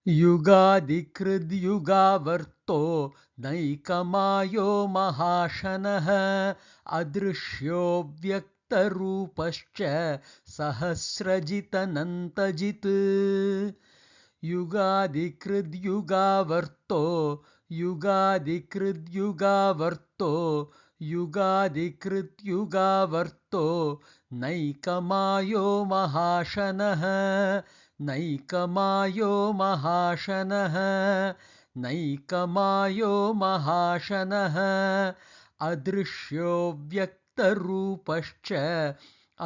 युगादिकृद् युगावर्तो नैकमायो महाशनः अदृश्यो व्यक्तरूपश्च सहस्रजितनन्तजित् युगादिकृद् युगावर्तो युगादिकृद् युगावर्तो युगादिकृत् युगावर्तो नैकमायो महाशनः नैकमायो महाशनः नैकमायो महाशनः अदृश्यो व्यक्तरूपश्च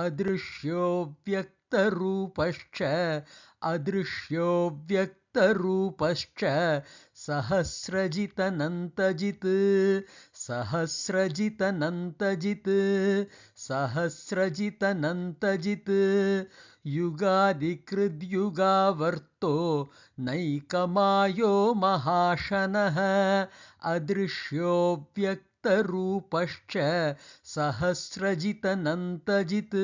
अदृश्यो व्यक्तरूपश्च अदृश्यो व्यक्तरूपश्च सहस्रजितनन्तजित् सहस्रजितनन्तजित् सहस्रजितनन्तजित् युगादिकृद् युगावर्तो नैकमायो महाशनः अदृश्यो व्यक्तरूपश्च सहस्रजितनन्तजित्.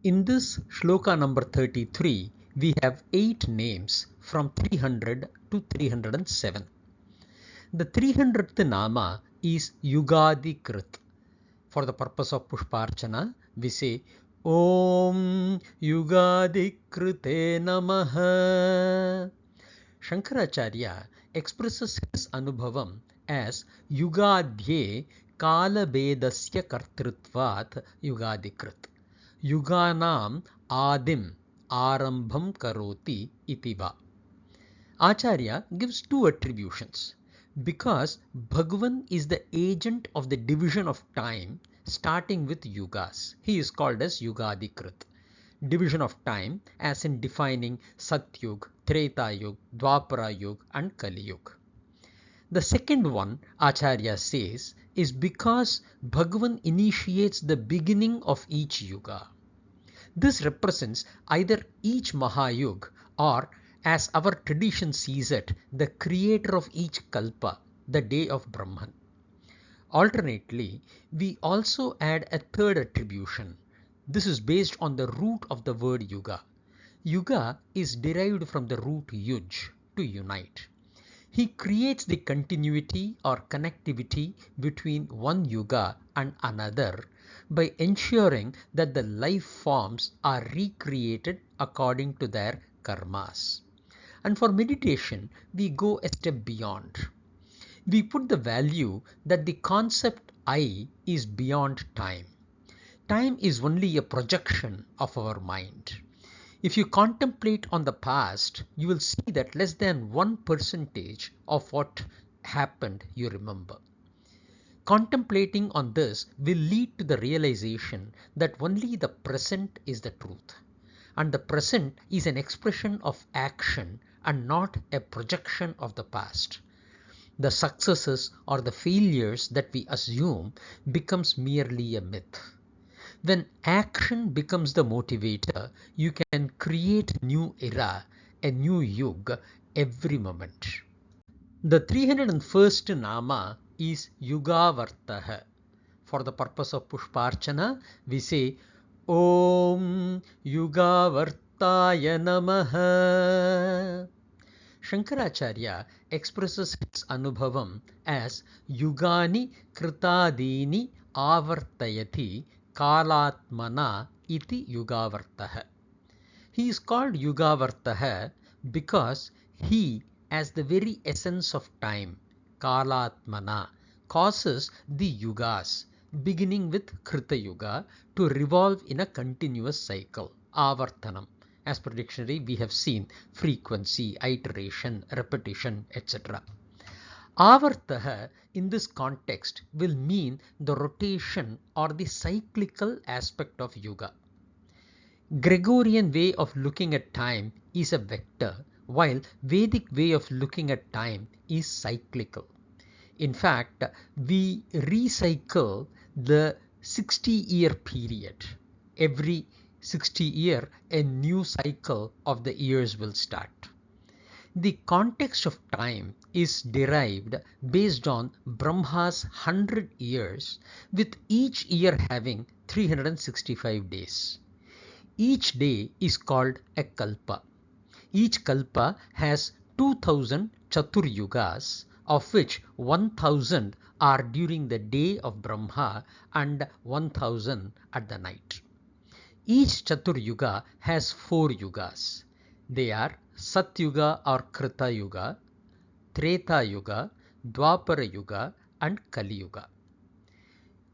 In this Shloka number 33, we have 8 names from 300 to 307. The 300th Nama is Yugaadi-Krut. For the purpose of Pushparchana, we say Om Yugaadi-Krute Namaha. Shankaracharya expresses his Anubhavam as Yugadhye Kalabedasya Kartrutvat Yugaadi-Krut. Yuganam Adim Arambham Karoti Itiba. Acharya gives two attributions. Because Bhagavan is the agent of the division of time starting with yugas, he is called as Yugaadi-Krut. Division of time as in defining Satyug, Treta Yug, Dwapara Yug and Kali Yug. The second one, Acharya says, is because Bhagavan initiates the beginning of each yuga. This represents either each Mahayug or, as our tradition sees it, the creator of each Kalpa, the day of Brahman. Alternately, we also add a third attribution. This is based on the root of the word Yuga. Yuga is derived from the root Yuj, to unite. He creates the continuity or connectivity between one yuga and another by ensuring that the life forms are recreated according to their karmas. And for meditation, we go a step beyond. We put the value that the concept I is beyond time. Time is only a projection of our mind. If you contemplate on the past, you will see that less than 1% of what happened you remember. Contemplating on this will lead to the realization that only the present is the truth, and the present is an expression of action and not a projection of the past. The successes or the failures that we assume becomes merely a myth. When action becomes the motivator, you can create new era, a new yuga every moment. The 301st Nama is YugaVarto. For the purpose of Pushparchana, we say Om YugaVartaya Namaha. Shankaracharya expresses his Anubhavam as Yugani Kritadini Avartayati Kalatmana iti YugaVarto. He is called YugaVarto because he, as the very essence of time, Kalatmana, causes the yugas, beginning with Krita Yuga, to revolve in a continuous cycle, Avartanam. As per dictionary, we have seen frequency, iteration, repetition, etc. Avartaha in this context will mean the rotation or the cyclical aspect of yuga. Gregorian way of looking at time is a vector, while Vedic way of looking at time is cyclical. In fact, we recycle the 60-year period. Every 60 year, a new cycle of the years will start. The context of time is derived based on Brahma's 100 years, with each year having 365 days. Each day is called a kalpa. Each kalpa has 2000 Chatur Yugas, of which 1000 are during the day of Brahma and 1000 at the night. Each Chatur Yuga has 4 Yugas. They are Satyuga or Krita Yuga, Treta Yuga, Dwapara Yuga and Kali Yuga.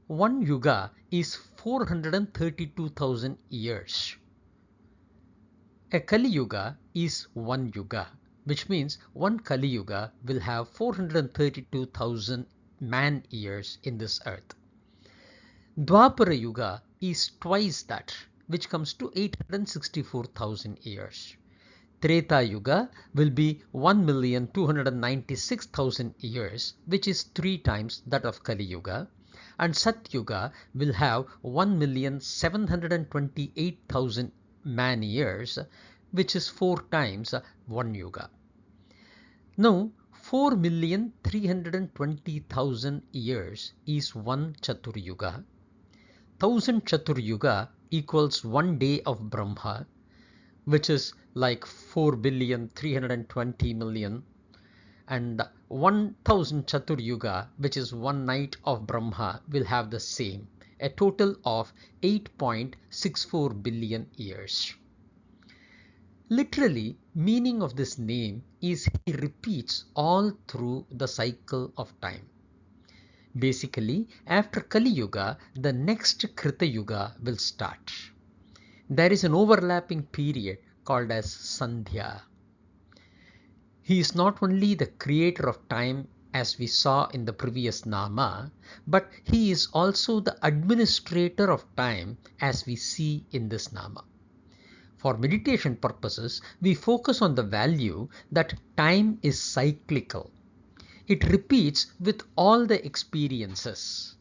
One Yuga is 432,000 years. A Kali Yuga is one Yuga, which means one Kali Yuga will have 432,000 man years in this earth. Dwapara Yuga is twice that, which comes to 864,000 years. Treta Yuga will be 1,296,000 years, which is 3 times that of Kali Yuga. And Sat Yuga will have 1,728,000 man years, which is 4 times one Yuga. Now 4,320,000 years is one Chatur Yuga. 1000 Chatur Yuga equals 1 day of Brahma, which is like 4,320,000,000, and 1000 Chatur Yuga, which is 1 night of Brahma, will have the same, a total of 8.64 billion years. Literally, meaning of this name is he repeats all through the cycle of time. Basically, after Kali Yuga, the next Krita Yuga will start. There is an overlapping period called as Sandhya. He is not only the creator of time as we saw in the previous Nama, but he is also the administrator of time as we see in this Nama. For meditation purposes, we focus on the value that time is cyclical. It repeats with all the experiences.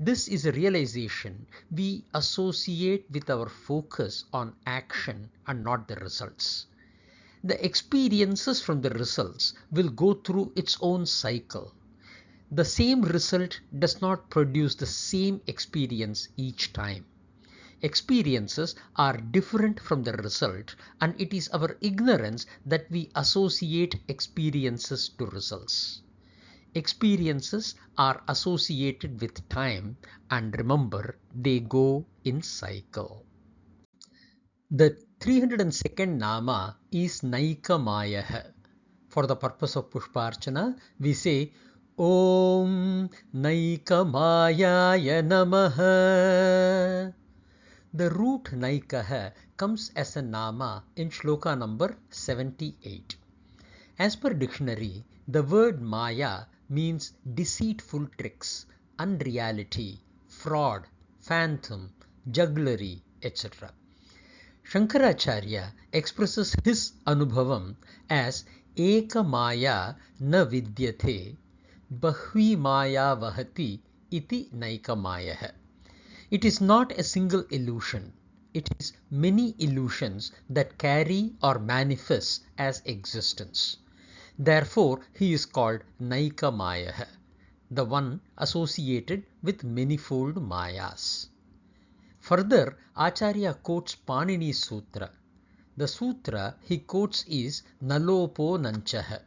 This is a realization we associate with our focus on action and not the results. The experiences from the results will go through its own cycle. The same result does not produce the same experience each time. Experiences are different from the result, and it is our ignorance that we associate experiences to results. Experiences are associated with time, and remember, they go in cycle. The 302nd Nama is NaikaMaayo. For the purpose of Pushparchana, we say Om NaikaMaayaya Namaha. The root Naikaha comes as a Nama in Shloka number 78. As per dictionary, the word Maya means deceitful tricks, unreality, fraud, phantom, jugglery, etc. Shankaracharya expresses his anubhavam as Eka Maya na vidyate, Bahvi Maya vahati iti NaikaMaayo. It is not a single illusion. It is many illusions that carry or manifest as existence. Therefore, he is called NaikaMaayo, the one associated with manifold Mayas. Further, Acharya quotes Panini's Sutra. The sutra he quotes is Nalopo Nanchaha.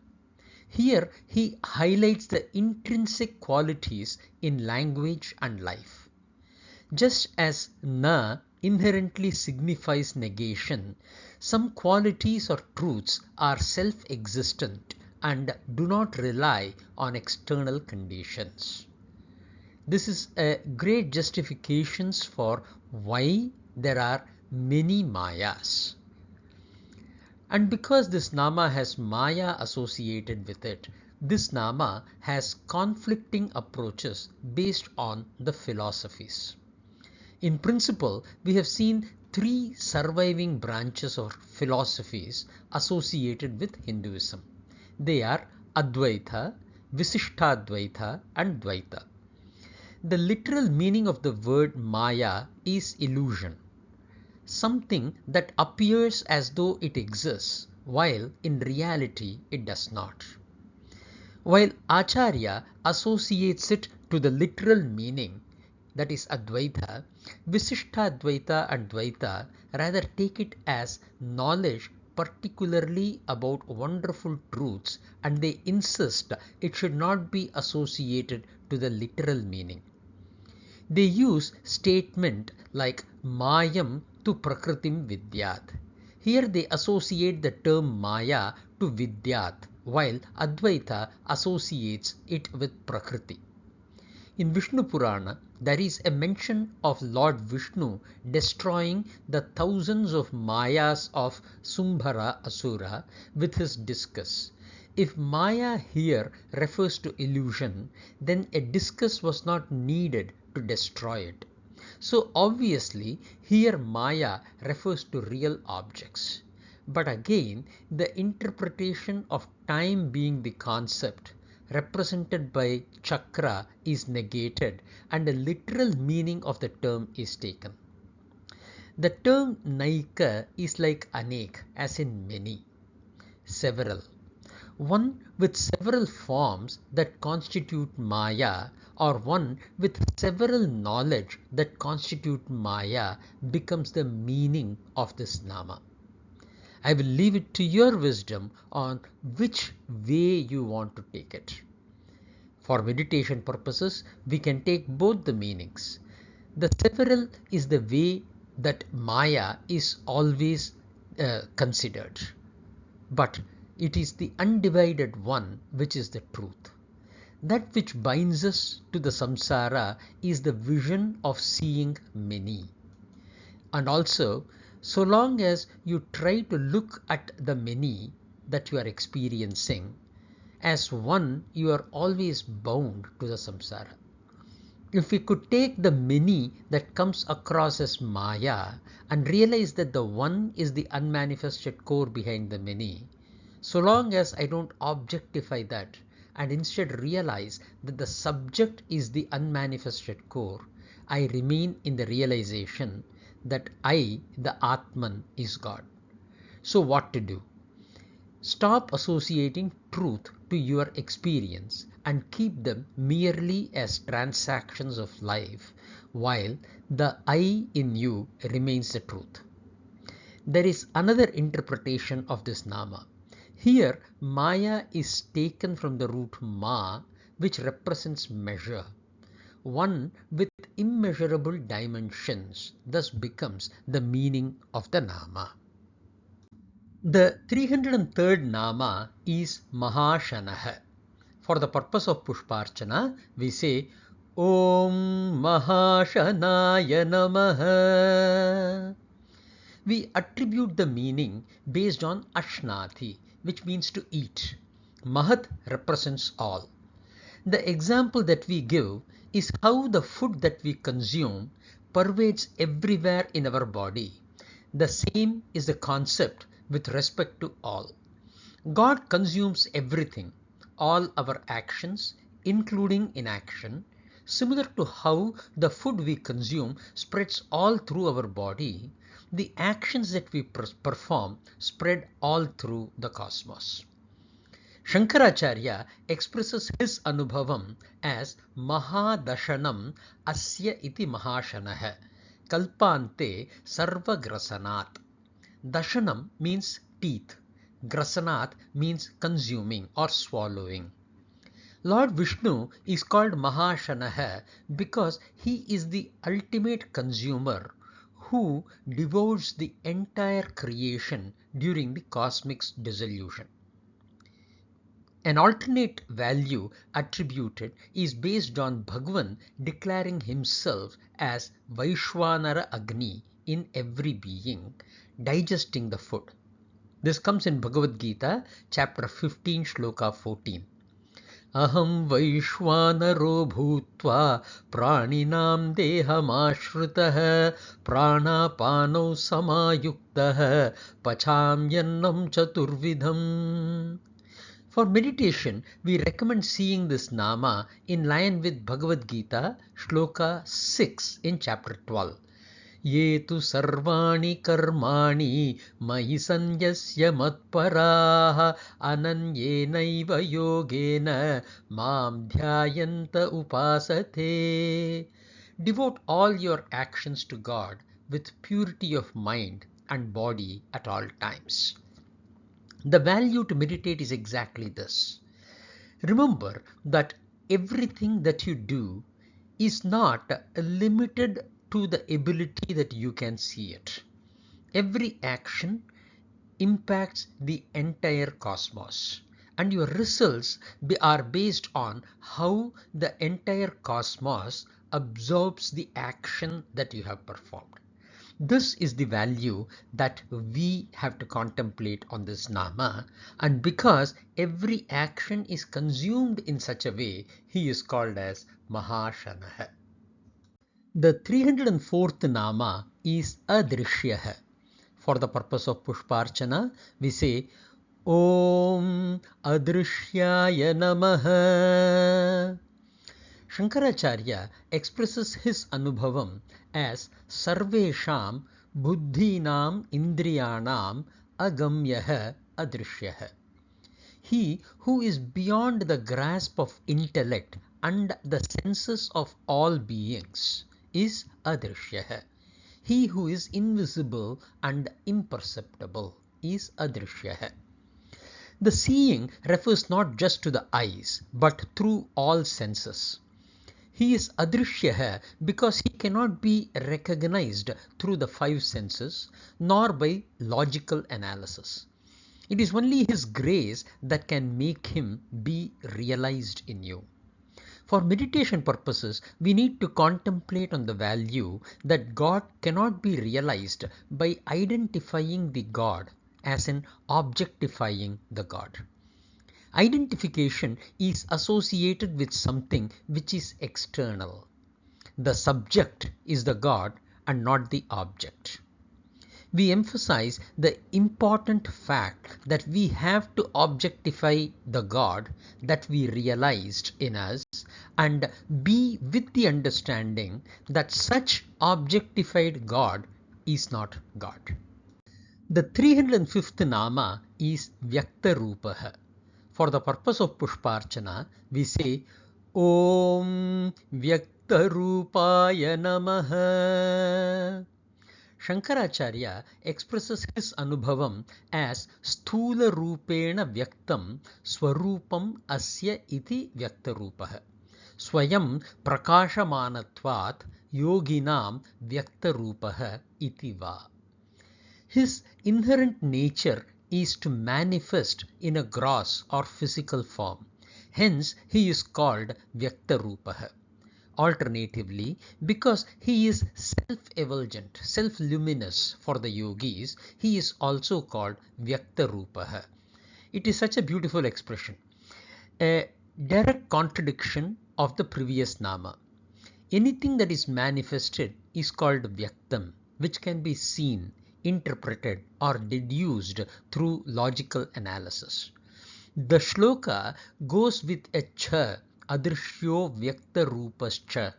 Here he highlights the intrinsic qualities in language and life. Just as na inherently signifies negation, some qualities or truths are self-existent and do not rely on external conditions. This is a great justification for why there are many Mayas. And because this Nama has Maya associated with it, this Nama has conflicting approaches based on the philosophies. In principle, we have seen 3 surviving branches of philosophies associated with Hinduism. They are Advaita, Visishtadvaita and Dvaita. The literal meaning of the word Maya is illusion, something that appears as though it exists, while in reality it does not. While Acharya associates it to the literal meaning, that is Advaita, Visishtadvaita and Dvaita rather take it as knowledge particularly about wonderful truths, and they insist it should not be associated to the literal meaning. They use statement like Mayam to Prakritim Vidyat. Here they associate the term Maya to Vidyat, while Advaita associates it with Prakriti. In Vishnu Purana, there is a mention of Lord Vishnu destroying the thousands of Mayas of Sumbhara Asura with his discus. If Maya here refers to illusion, then a discus was not needed to destroy it. So obviously here Maya refers to real objects. But again, the interpretation of time being the concept represented by chakra is negated and a literal meaning of the term is taken. The term Naika is like Anek, as in many, several. One with several forms that constitute Maya, or one with several knowledge that constitute Maya, becomes the meaning of this Nama. I will leave it to your wisdom on which way you want to take it. For meditation purposes, we can take both the meanings. The several is the way that Maya is always considered, but it is the undivided one which is the truth. That which binds us to the samsara is the vision of seeing many. And also, so long as you try to look at the many that you are experiencing as one, you are always bound to the samsara. If we could take the many that comes across as Maya and realize that the one is the unmanifested core behind the many, so long as I don't objectify that and instead realize that the subject is the unmanifested core, I remain in the realization that I, the Atman, is God. So what to do? Stop associating truth to your experience and keep them merely as transactions of life, while the I in you remains the truth. There is another interpretation of this Nama. Here, Maya is taken from the root Ma, which represents measure. One with immeasurable dimensions thus becomes the meaning of the Nama. The 303rd Nama is MahaaShana. For the purpose of Pushparchana, we say Om MahaaShanaya Namaha. We attribute the meaning based on Ashnati, which means to eat. Mahat represents all. The example that we give is how the food that we consume pervades everywhere in our body. The same is the concept with respect to all. God consumes everything, all our actions, including inaction, similar to how the food we consume spreads all through our body. The actions that we perform spread all through the cosmos. Shankaracharya expresses his anubhavam as Mahadashanam Asya iti Mahashanah Kalpante Sarva Grasanat. Dashanam means teeth. Grasanat means consuming or swallowing. Lord Vishnu is called Mahashanah because he is the ultimate consumer who devours the entire creation during the cosmic dissolution. An alternate value attributed is based on Bhagavan declaring himself as Vaishwanara Agni in every being, digesting the food. This comes in Bhagavad Gita, chapter 15, Sloka 14. Aham Vaishwanaro bhutva praninam dehamashritah pranapano samayuktah pachamyannam chaturvidham. For meditation, we recommend seeing this Nama in line with Bhagavad Gita, Shloka 6 in chapter 12. Ye tu sarvani karmani mahi sanyasya matparaha ananyenaiva yogena mam dhyayanta upasate. Devote all your actions to God with purity of mind and body at all times. The value to meditate is exactly this. Remember that everything that you do is not limited to the ability that you can see it. Every action impacts the entire cosmos, and your results are based on how the entire cosmos absorbs the action that you have performed. This is the value that we have to contemplate on this nama, and because every action is consumed in such a way, he is called as MahaaShana. The 304th nama is Adrushyo. For the purpose of Pushparchana, we say Om Adrushyaya Namaha. Shankaracharya expresses his anubhavam as Sarvesham Buddhinam Indriyanam Agamyah Adrushyaha. He who is beyond the grasp of intellect and the senses of all beings is Adrushyaha. He who is invisible and imperceptible is Adrushyaha. The seeing refers not just to the eyes, but through all senses. He is Adrushyaha because he cannot be recognized through the five senses, nor by logical analysis. It is only his grace that can make him be realized in you. For meditation purposes, we need to contemplate on the value that God cannot be realized by identifying the God, as in objectifying the God. Identification is associated with something which is external. The subject is the God and not the object. We emphasize the important fact that we have to objectify the God that we realized in us and be with the understanding that such objectified God is not God. The 305th nama is Vyakta. For the purpose of Pushparchana, we say Om Vyakta Namaha. Shankaracharya expresses his anubhavam as Sthula Rupena Vyaktam Swarupam Asya iti Vyakta. Swayam Prakashamanatvat Yoginam Vyakta iti va. His inherent nature is to manifest in a gross or physical form. Hence, he is called Vyakta. Alternatively, because he is self-effulgent, self-luminous for the yogis, he is also called Vyakta. It is such a beautiful expression, a direct contradiction of the previous nama. Anything that is manifested is called Vyaktam, which can be seen, interpreted or deduced through logical analysis. The Sloka goes with a cha, Adrushyo Vyakta Roopashcha.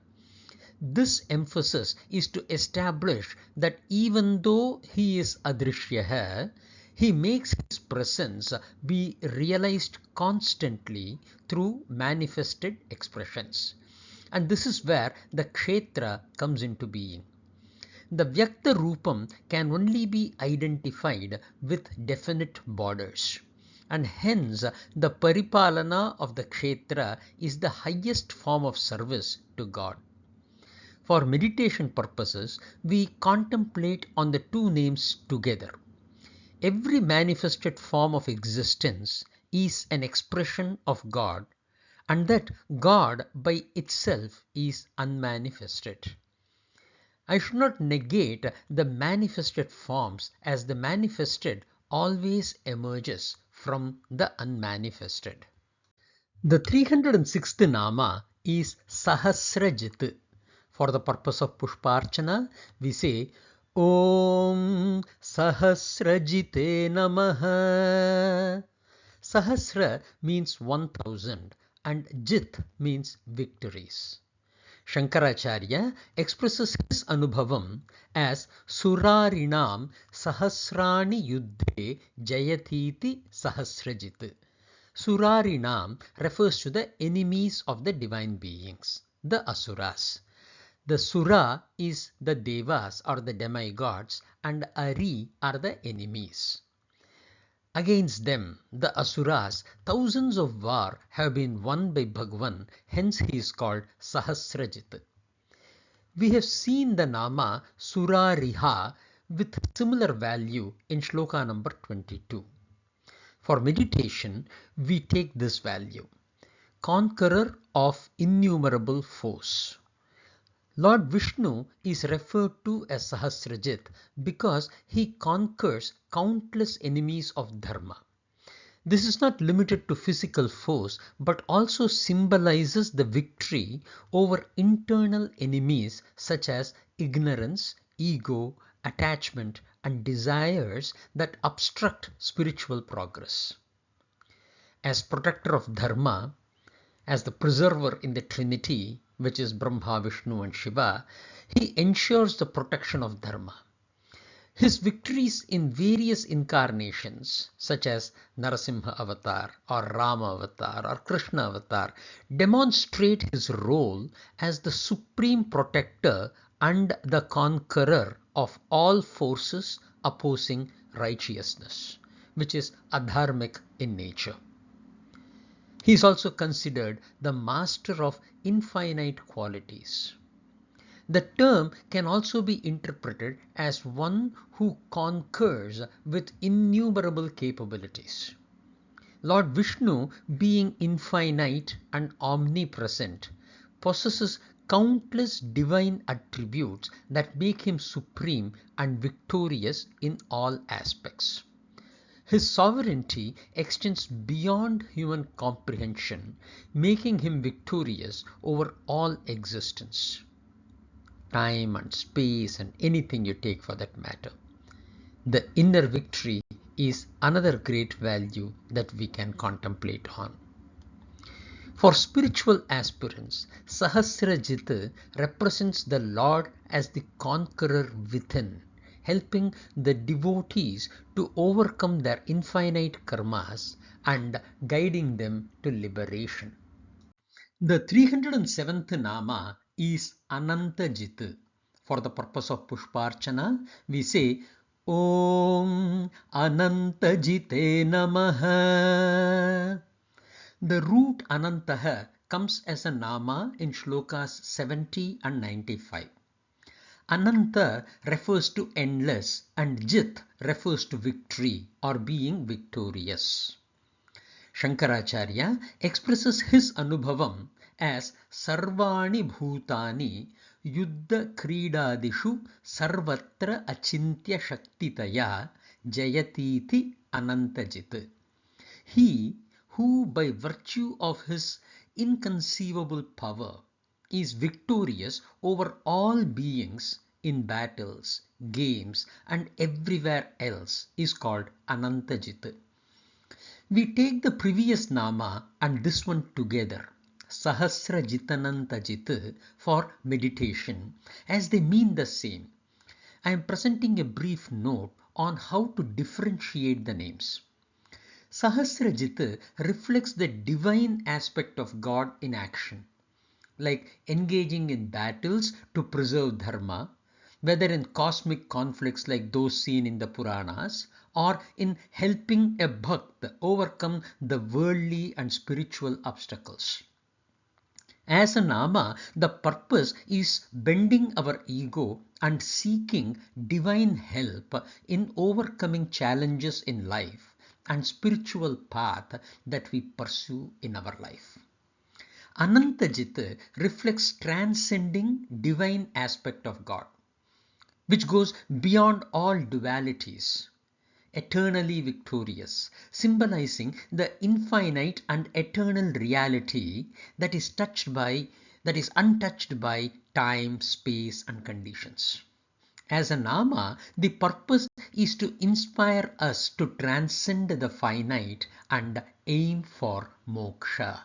This emphasis is to establish that even though he is Adrushyaha, he makes his presence be realized constantly through manifested expressions. And this is where the Kshetra comes into being. The Vyakta Roopam can only be identified with definite borders, and hence the Paripalana of the Kshetra is the highest form of service to God. For meditation purposes, we contemplate on the two names together. Every manifested form of existence is an expression of God, and that God by itself is unmanifested. I should not negate the manifested forms, as the manifested always emerges from the unmanifested. The 306th nama is Sahasrajit. For the purpose of Pushparchana, we say Om Sahasrajite Namaha. Sahasra means 1000 and Jit means victories. Shankaracharya expresses his anubhavam as Surarinam Sahasrani Yuddhe Jayatiti Sahasrajit. Surarinam refers to the enemies of the divine beings, the Asuras. The Sura is the Devas or the demigods, and Ari are the enemies. Against them, the Asuras, thousands of war have been won by Bhagwan, hence he is called Sahasrajit. We have seen the Nama Surariha with similar value in Shloka number 22. For meditation, we take this value, conqueror of innumerable foes. Lord Vishnu is referred to as Sahasrajit because he conquers countless enemies of Dharma. This is not limited to physical foes but also symbolizes the victory over internal enemies such as ignorance, ego, attachment, and desires that obstruct spiritual progress. As protector of Dharma, as the preserver in the Trinity, which is Brahma, Vishnu and Shiva, he ensures the protection of Dharma. His victories in various incarnations, such as Narasimha Avatar or Rama Avatar or Krishna Avatar, demonstrate his role as the supreme protector and the conqueror of all forces opposing righteousness, which is adharmic in nature. He is also considered the master of infinite qualities. The term can also be interpreted as one who conquers with innumerable capabilities. Lord Vishnu, being infinite and omnipresent, possesses countless divine attributes that make him supreme and victorious in all aspects. His sovereignty extends beyond human comprehension, making him victorious over all existence. Time and space and anything you take for that matter. The inner victory is another great value that we can contemplate on. For spiritual aspirants, Sahasrajit represents the Lord as the conqueror within, helping the devotees to overcome their infinite karmas and guiding them to liberation. The 307th Nama is Anantajit. For the purpose of Pushparchana, we say Om Anantajite Namaha. The root Anantaha comes as a Nama in Shlokas 70 and 95. Ananta refers to endless and Jit refers to victory or being victorious. Shankaracharya expresses his anubhavam as Sarvani Bhutani Yuddha Kridadishu Sarvatra Achintya Shaktitaya Jayatiti Anantajit. He who by virtue of his inconceivable power is victorious over all beings in battles, games and everywhere else is called Anantajit. We take the previous Nama and this one together, Sahasra JidaNan, for meditation, as they mean the same. I am presenting a brief note on how to differentiate the names. Sahasrajit reflects the divine aspect of God in action, like engaging in battles to preserve dharma, whether in cosmic conflicts like those seen in the Puranas, or in helping a bhakt overcome the worldly and spiritual obstacles. As a Nama, the purpose is bending our ego and seeking divine help in overcoming challenges in life and spiritual path that we pursue in our life. Anantajit reflects transcending divine aspect of God, which goes beyond all dualities, eternally victorious, symbolizing the infinite and eternal reality that is untouched by time, space and conditions. As a Nama, the purpose is to inspire us to transcend the finite and aim for moksha,